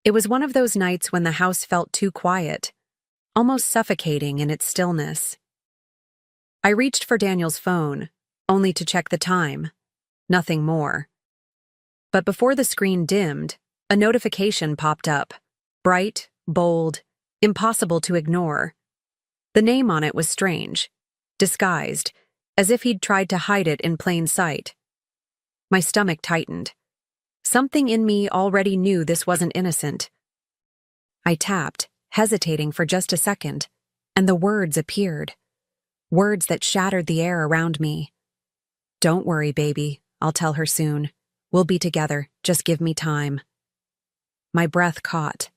It was one of those nights when the house felt too quiet, almost suffocating in its stillness. I reached for Daniel's phone, only to check the time. Nothing more. But before the screen dimmed, a notification popped up. Bright, bold, impossible to ignore. The name on it was strange, disguised, as if he'd tried to hide it in plain sight. My stomach tightened. Something in me already knew this wasn't innocent. I tapped, hesitating for just a second, and the words appeared. Words that shattered the air around me. "Don't worry, baby. I'll tell her soon. We'll be together. Just give me time." My breath caught.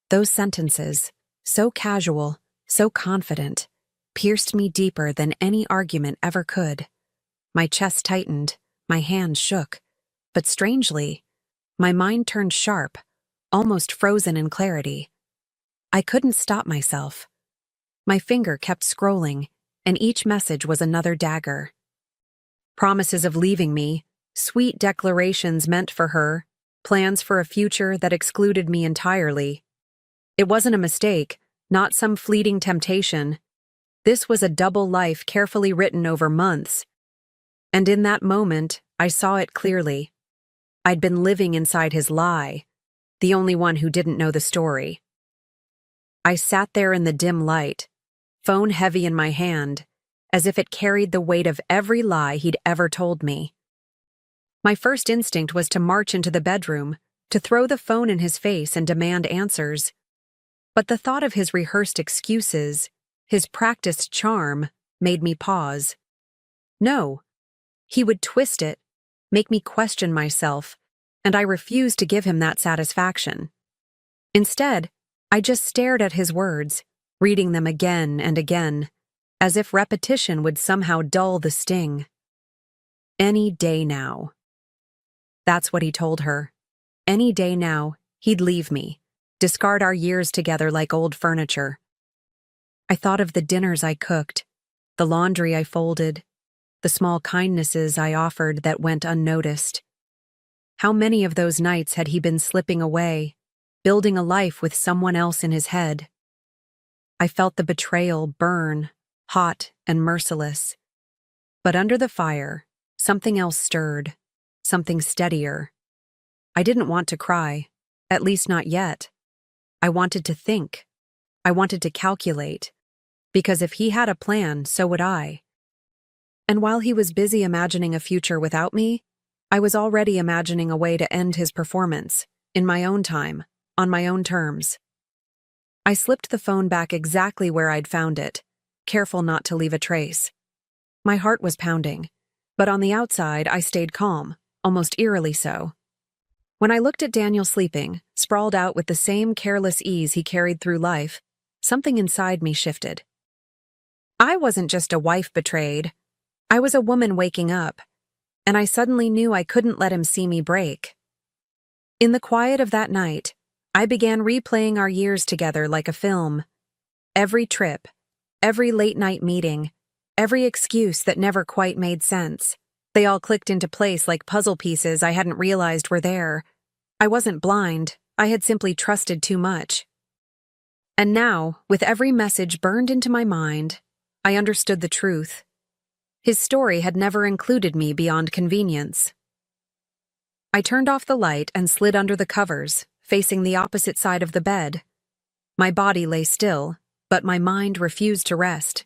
Those sentences, so casual, so confident, pierced me deeper than any argument ever could. My chest tightened, my hands shook, but strangely, my mind turned sharp, almost frozen in clarity. I couldn't stop myself. My finger kept scrolling, and each message was another dagger. Promises of leaving me, sweet declarations meant for her, plans for a future that excluded me entirely. It wasn't a mistake, not some fleeting temptation. This was a double life carefully written over months. And in that moment, I saw it clearly. I'd been living inside his lie, the only one who didn't know the story. I sat there in the dim light, phone heavy in my hand, as if it carried the weight of every lie he'd ever told me. My first instinct was to march into the bedroom, to throw the phone in his face and demand answers. But the thought of his rehearsed excuses, his practiced charm, made me pause. No. He would twist it, make me question myself, and I refused to give him that satisfaction. Instead, I just stared at his words, reading them again and again, as if repetition would somehow dull the sting. Any day now. That's what he told her. Any day now, he'd leave me, discard our years together like old furniture. I thought of the dinners I cooked, the laundry I folded, the small kindnesses I offered that went unnoticed. How many of those nights had he been slipping away, building a life with someone else in his head? I felt the betrayal burn, hot and merciless. But under the fire, something else stirred, something steadier. I didn't want to cry, at least not yet. I wanted to think. I wanted to calculate, because if he had a plan, so would I. And while he was busy imagining a future without me, I was already imagining a way to end his performance, in my own time, on my own terms. I slipped the phone back exactly where I'd found it, careful not to leave a trace. My heart was pounding, but on the outside I stayed calm, almost eerily so. When I looked at Daniel sleeping, sprawled out with the same careless ease he carried through life, something inside me shifted. I wasn't just a wife betrayed. I was a woman waking up, and I suddenly knew I couldn't let him see me break. In the quiet of that night, I began replaying our years together like a film. Every trip, every late-night meeting, every excuse that never quite made sense. They all clicked into place like puzzle pieces I hadn't realized were there. I wasn't blind, I had simply trusted too much. And now, with every message burned into my mind, I understood the truth. His story had never included me beyond convenience. I turned off the light and slid under the covers, facing the opposite side of the bed. My body lay still, but my mind refused to rest.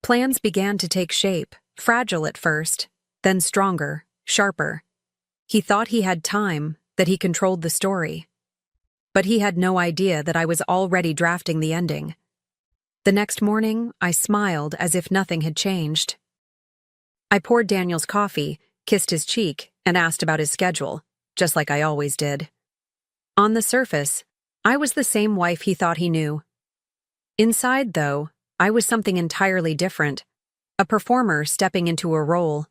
Plans began to take shape, fragile at first, then stronger, sharper. He thought he had time, that he controlled the story. But he had no idea that I was already drafting the ending. The next morning, I smiled as if nothing had changed. I poured Daniel's coffee, kissed his cheek, and asked about his schedule, just like I always did. On the surface, I was the same wife he thought he knew. Inside, though, I was something entirely different, a performer stepping into a role.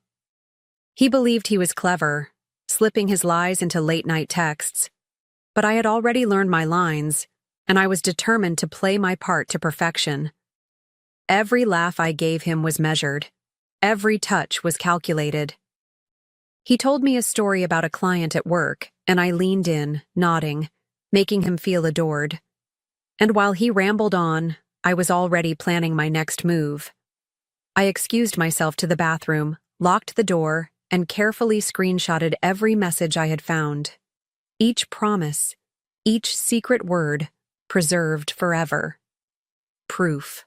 He believed he was clever, slipping his lies into late-night texts. But I had already learned my lines, and I was determined to play my part to perfection. Every laugh I gave him was measured. Every touch was calculated. He told me a story about a client at work, and I leaned in, nodding, making him feel adored. And while he rambled on, I was already planning my next move. I excused myself to the bathroom, locked the door, and carefully screenshotted every message I had found. Each promise, each secret word, preserved forever. Proof.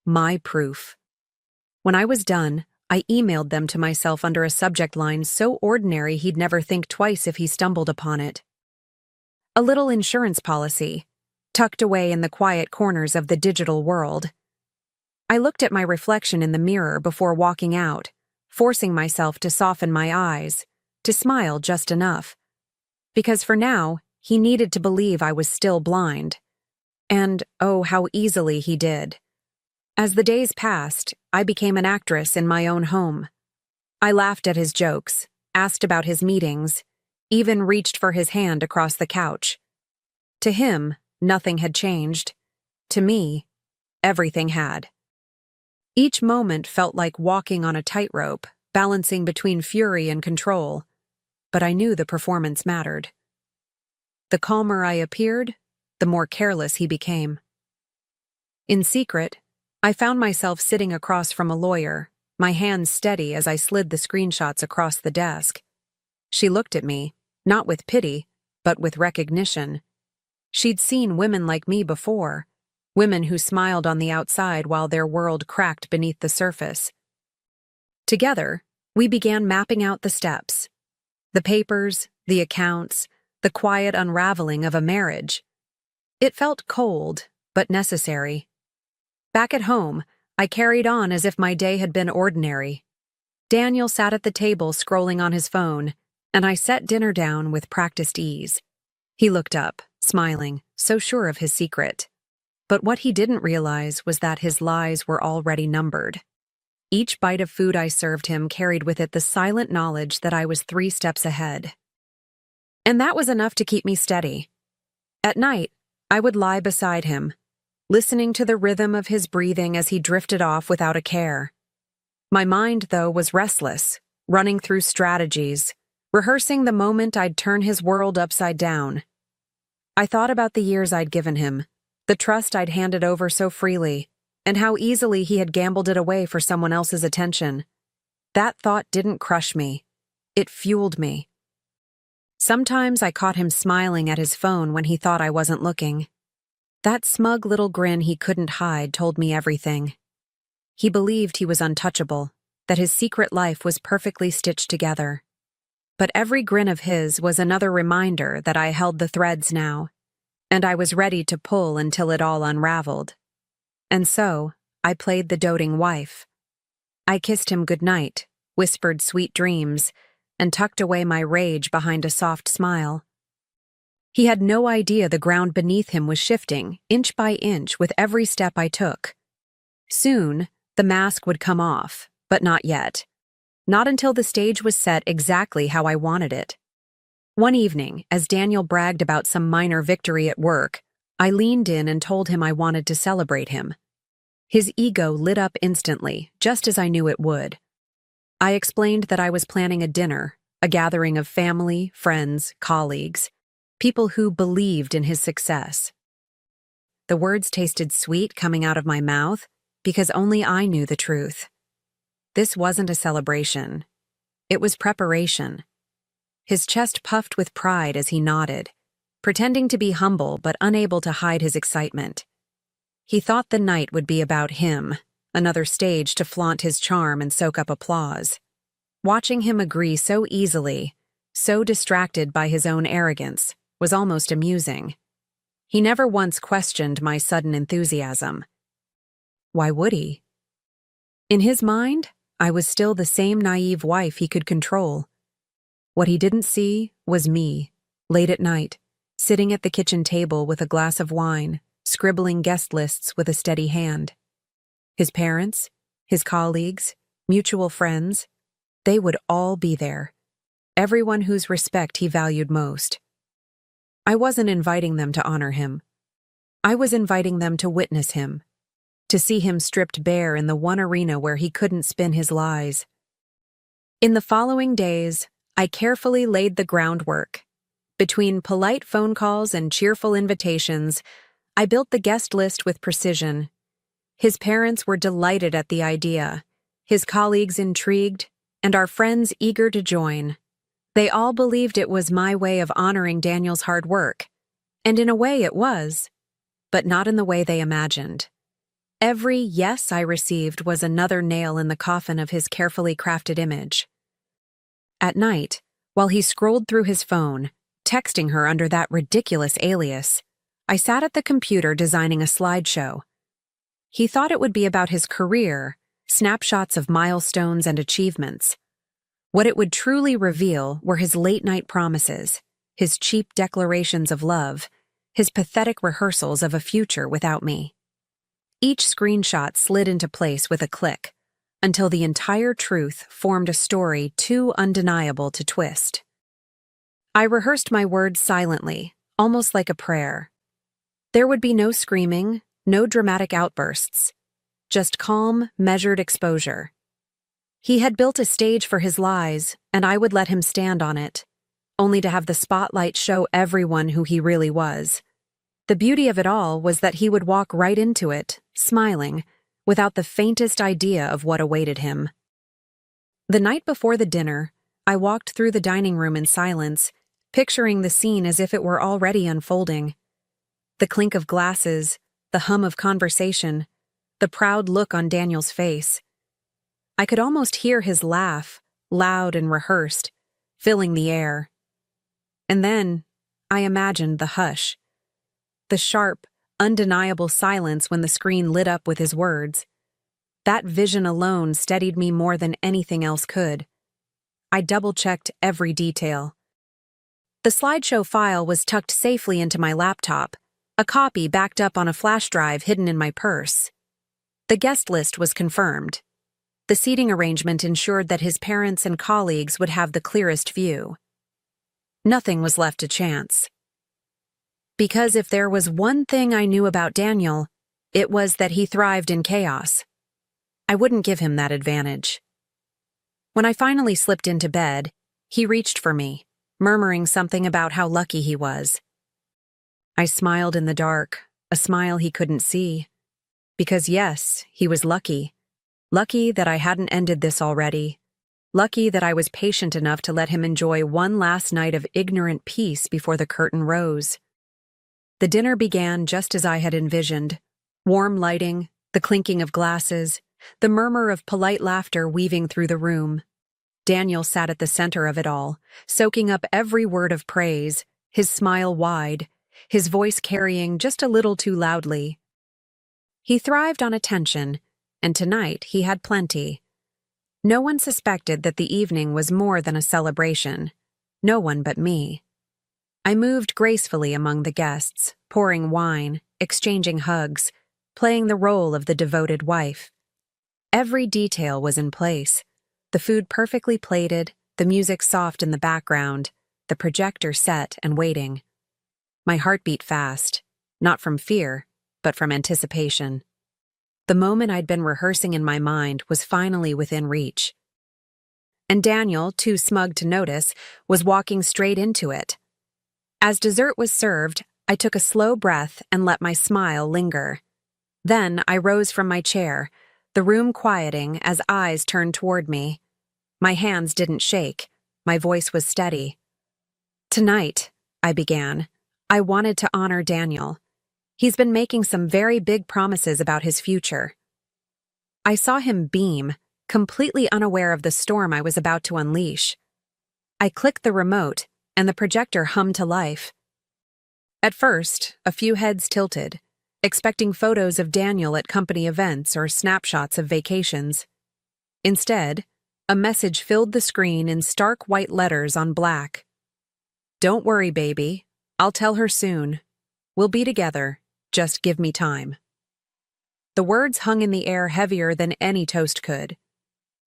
My proof. When I was done, I emailed them to myself under a subject line so ordinary he'd never think twice if he stumbled upon it. A little insurance policy, tucked away in the quiet corners of the digital world. I looked at my reflection in the mirror before walking out, forcing myself to soften my eyes, to smile just enough. Because for now, he needed to believe I was still blind. And, oh, how easily he did. As the days passed, I became an actress in my own home. I laughed at his jokes, asked about his meetings, even reached for his hand across the couch. To him, nothing had changed. To me, everything had. Each moment felt like walking on a tightrope, balancing between fury and control. But I knew the performance mattered. The calmer I appeared, the more careless he became. In secret, I found myself sitting across from a lawyer, my hands steady as I slid the screenshots across the desk. She looked at me, not with pity, but with recognition. She'd seen women like me before, women who smiled on the outside while their world cracked beneath the surface. Together, we began mapping out the steps. The papers, the accounts, the quiet unraveling of a marriage. It felt cold, but necessary. Back at home, I carried on as if my day had been ordinary. Daniel sat at the table scrolling on his phone, and I set dinner down with practiced ease. He looked up, smiling, so sure of his secret. But what he didn't realize was that his lies were already numbered. Each bite of food I served him carried with it the silent knowledge that I was 3 steps ahead. And that was enough to keep me steady. At night, I would lie beside him, listening to the rhythm of his breathing as he drifted off without a care. My mind, though, was restless, running through strategies, rehearsing the moment I'd turn his world upside down. I thought about the years I'd given him, the trust I'd handed over so freely, and how easily he had gambled it away for someone else's attention. That thought didn't crush me. It fueled me. Sometimes I caught him smiling at his phone when he thought I wasn't looking. That smug little grin he couldn't hide told me everything. He believed he was untouchable, that his secret life was perfectly stitched together. But every grin of his was another reminder that I held the threads now, and I was ready to pull until it all unraveled. And so, I played the doting wife. I kissed him goodnight, whispered sweet dreams, and tucked away my rage behind a soft smile. He had no idea the ground beneath him was shifting, inch by inch, with every step I took. Soon, the mask would come off, but not yet. Not until the stage was set exactly how I wanted it. One evening, as Daniel bragged about some minor victory at work, I leaned in and told him I wanted to celebrate him. His ego lit up instantly, just as I knew it would. I explained that I was planning a dinner, a gathering of family, friends, colleagues, people who believed in his success. The words tasted sweet coming out of my mouth because only I knew the truth. This wasn't a celebration. It was preparation. His chest puffed with pride as he nodded, pretending to be humble but unable to hide his excitement. He thought the night would be about him, another stage to flaunt his charm and soak up applause. Watching him agree so easily, so distracted by his own arrogance, was almost amusing. He never once questioned my sudden enthusiasm. Why would he? In his mind, I was still the same naive wife he could control. What he didn't see was me, late at night, sitting at the kitchen table with a glass of wine, scribbling guest lists with a steady hand. His parents, his colleagues, mutual friends, they would all be there. Everyone whose respect he valued most. I wasn't inviting them to honor him. I was inviting them to witness him, to see him stripped bare in the one arena where he couldn't spin his lies. In the following days, I carefully laid the groundwork, Between polite phone calls and cheerful invitations, I built the guest list with precision. His parents were delighted at the idea, his colleagues intrigued, and our friends eager to join. They all believed it was my way of honoring Daniel's hard work. And in a way it was, but not in the way they imagined. Every yes I received was another nail in the coffin of his carefully crafted image. At night, while he scrolled through his phone, texting her under that ridiculous alias, I sat at the computer designing a slideshow. He thought it would be about his career, snapshots of milestones and achievements. What it would truly reveal were his late-night promises, his cheap declarations of love, his pathetic rehearsals of a future without me. Each screenshot slid into place with a click, until the entire truth formed a story too undeniable to twist. I rehearsed my words silently, almost like a prayer. There would be no screaming, no dramatic outbursts, just calm, measured exposure. He had built a stage for his lies, and I would let him stand on it, only to have the spotlight show everyone who he really was. The beauty of it all was that he would walk right into it, smiling, without the faintest idea of what awaited him. The night before the dinner, I walked through the dining room in silence, picturing the scene as if it were already unfolding. The clink of glasses, the hum of conversation, the proud look on Daniel's face. I could almost hear his laugh, loud and rehearsed, filling the air. And then, I imagined the hush. The sharp, undeniable silence when the screen lit up with his words. That vision alone steadied me more than anything else could. I double-checked every detail. The slideshow file was tucked safely into my laptop, a copy backed up on a flash drive hidden in my purse. The guest list was confirmed. The seating arrangement ensured that his parents and colleagues would have the clearest view. Nothing was left to chance. Because if there was one thing I knew about Daniel, it was that he thrived in chaos. I wouldn't give him that advantage. When I finally slipped into bed, he reached for me, murmuring something about how lucky he was. I smiled in the dark, a smile he couldn't see. Because yes, he was lucky. Lucky that I hadn't ended this already. Lucky that I was patient enough to let him enjoy one last night of ignorant peace before the curtain rose. The dinner began just as I had envisioned. Warm lighting, the clinking of glasses, the murmur of polite laughter weaving through the room. Daniel sat at the center of it all, soaking up every word of praise, his smile wide, his voice carrying just a little too loudly. He thrived on attention, and tonight he had plenty. No one suspected that the evening was more than a celebration. No one but me. I moved gracefully among the guests, pouring wine, exchanging hugs, playing the role of the devoted wife. Every detail was in place. The food perfectly plated, the music soft in the background, the projector set and waiting. My heart beat fast, not from fear, but from anticipation. The moment I'd been rehearsing in my mind was finally within reach. And Daniel, too smug to notice, was walking straight into it. As dessert was served, I took a slow breath and let my smile linger. Then I rose from my chair, the room quieting as eyes turned toward me. My hands didn't shake, my voice was steady. Tonight, I began, I wanted to honor Daniel. He's been making some very big promises about his future. I saw him beam, completely unaware of the storm I was about to unleash. I clicked the remote, and the projector hummed to life. At first, a few heads tilted, expecting photos of Daniel at company events or snapshots of vacations. Instead, a message filled the screen in stark white letters on black. "Don't worry, baby. I'll tell her soon. We'll be together. Just give me time." The words hung in the air heavier than any toast could.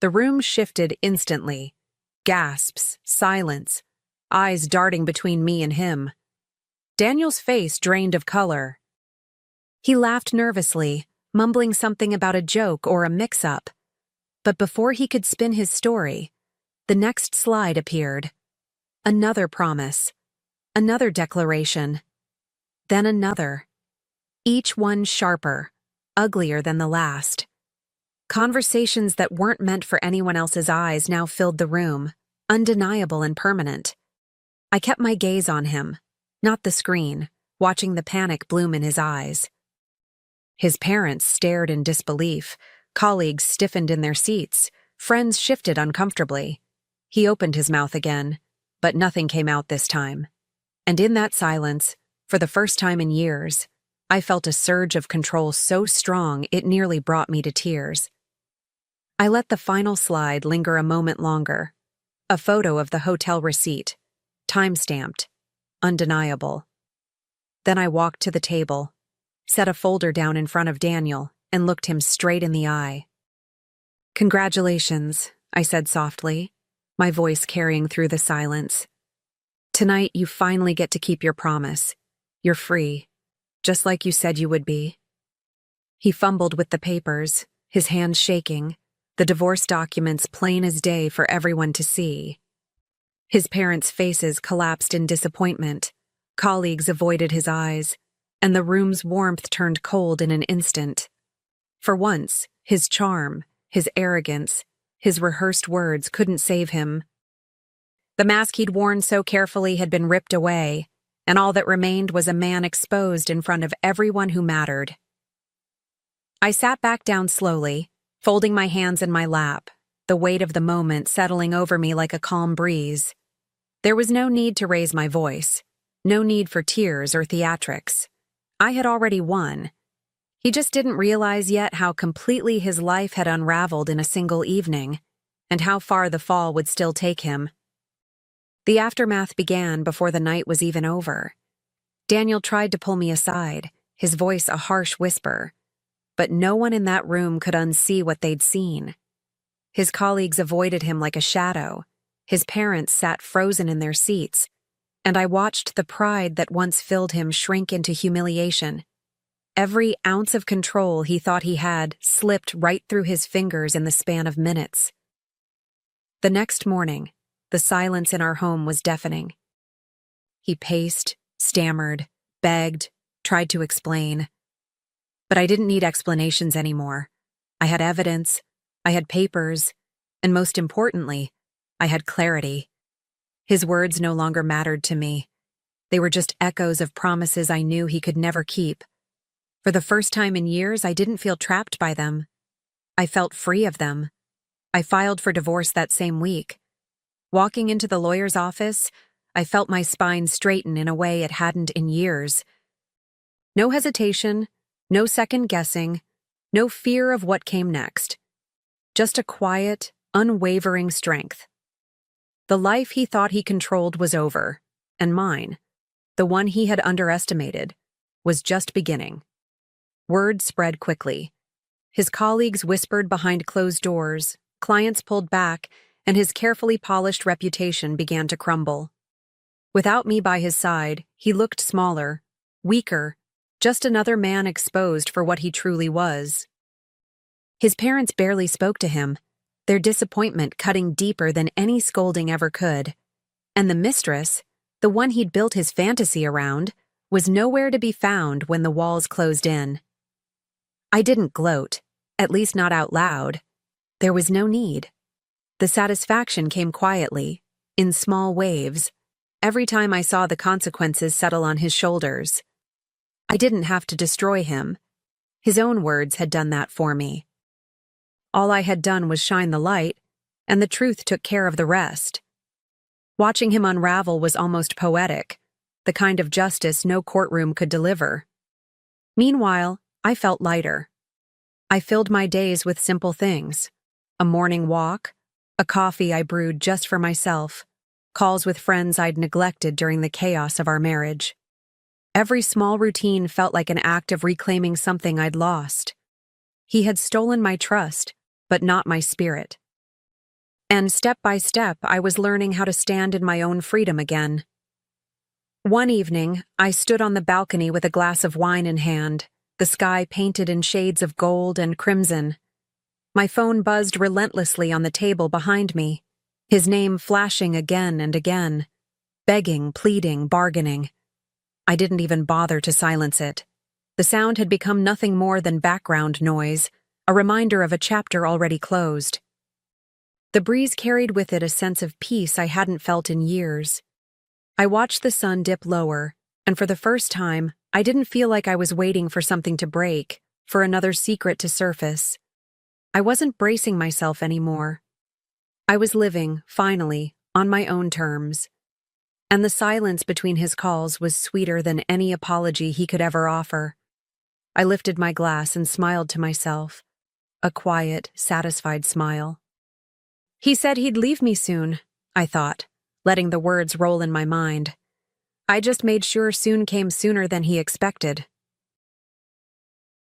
The room shifted instantly. Gasps, silence, eyes darting between me and him. Daniel's face drained of color. He laughed nervously, mumbling something about a joke or a mix-up. But before he could spin his story, the next slide appeared. Another promise. Another declaration. Then another. Each one sharper, uglier than the last. Conversations that weren't meant for anyone else's eyes now filled the room, undeniable and permanent. I kept my gaze on him, not the screen, watching the panic bloom in his eyes. His parents stared in disbelief, colleagues stiffened in their seats, friends shifted uncomfortably. He opened his mouth again, but nothing came out this time. And in that silence, for the first time in years, I felt a surge of control so strong it nearly brought me to tears. I let the final slide linger a moment longer. A photo of the hotel receipt, time-stamped, undeniable. Then I walked to the table, set a folder down in front of Daniel, and looked him straight in the eye. "Congratulations," I said softly, my voice carrying through the silence. "Tonight you finally get to keep your promise. You're free, just like you said you would be." He fumbled with the papers, his hands shaking, the divorce documents plain as day for everyone to see. His parents' faces collapsed in disappointment, colleagues avoided his eyes, and the room's warmth turned cold in an instant. For once, his charm, his arrogance, his rehearsed words couldn't save him. The mask he'd worn so carefully had been ripped away, and all that remained was a man exposed in front of everyone who mattered. I sat back down slowly, folding my hands in my lap, the weight of the moment settling over me like a calm breeze. There was no need to raise my voice, no need for tears or theatrics. I had already won. He just didn't realize yet how completely his life had unraveled in a single evening, and how far the fall would still take him. The aftermath began before the night was even over. Daniel tried to pull me aside, his voice a harsh whisper, but no one in that room could unsee what they'd seen. His colleagues avoided him like a shadow, his parents sat frozen in their seats, and I watched the pride that once filled him shrink into humiliation. Every ounce of control he thought he had slipped right through his fingers in the span of minutes. The next morning, the silence in our home was deafening. He paced, stammered, begged, tried to explain. But I didn't need explanations anymore. I had evidence, I had papers, and most importantly, I had clarity. His words no longer mattered to me. They were just echoes of promises I knew he could never keep. For the first time in years, I didn't feel trapped by them. I felt free of them. I filed for divorce that same week. Walking into the lawyer's office, I felt my spine straighten in a way it hadn't in years. No hesitation, no second guessing, no fear of what came next. Just a quiet, unwavering strength. The life he thought he controlled was over, and mine, the one he had underestimated, was just beginning. Word spread quickly. His colleagues whispered behind closed doors, clients pulled back, and his carefully polished reputation began to crumble. Without me by his side, he looked smaller, weaker, just another man exposed for what he truly was. His parents barely spoke to him, their disappointment cutting deeper than any scolding ever could. And the mistress, the one he'd built his fantasy around, was nowhere to be found when the walls closed in. I didn't gloat, at least not out loud. There was no need. The satisfaction came quietly, in small waves, every time I saw the consequences settle on his shoulders. I didn't have to destroy him. His own words had done that for me. All I had done was shine the light, and the truth took care of the rest. Watching him unravel was almost poetic, the kind of justice no courtroom could deliver. Meanwhile, I felt lighter. I filled my days with simple things: a morning walk, a coffee I brewed just for myself, calls with friends I'd neglected during the chaos of our marriage. Every small routine felt like an act of reclaiming something I'd lost. He had stolen my trust, but not my spirit. And step by step, I was learning how to stand in my own freedom again. One evening, I stood on the balcony with a glass of wine in hand, the sky painted in shades of gold and crimson. My phone buzzed relentlessly on the table behind me, his name flashing again and again. begging, pleading, bargaining. I didn't even bother to silence it. The sound had become nothing more than background noise, a reminder of a chapter already closed. The breeze carried with it a sense of peace I hadn't felt in years. I watched the sun dip lower, and for the first time, I didn't feel like I was waiting for something to break, for another secret to surface. I wasn't bracing myself anymore. I was living, finally, on my own terms. And the silence between his calls was sweeter than any apology he could ever offer. I lifted my glass and smiled to myself, a quiet, satisfied smile. He said he'd leave me soon, I thought, letting the words roll in my mind. I just made sure soon came sooner than he expected.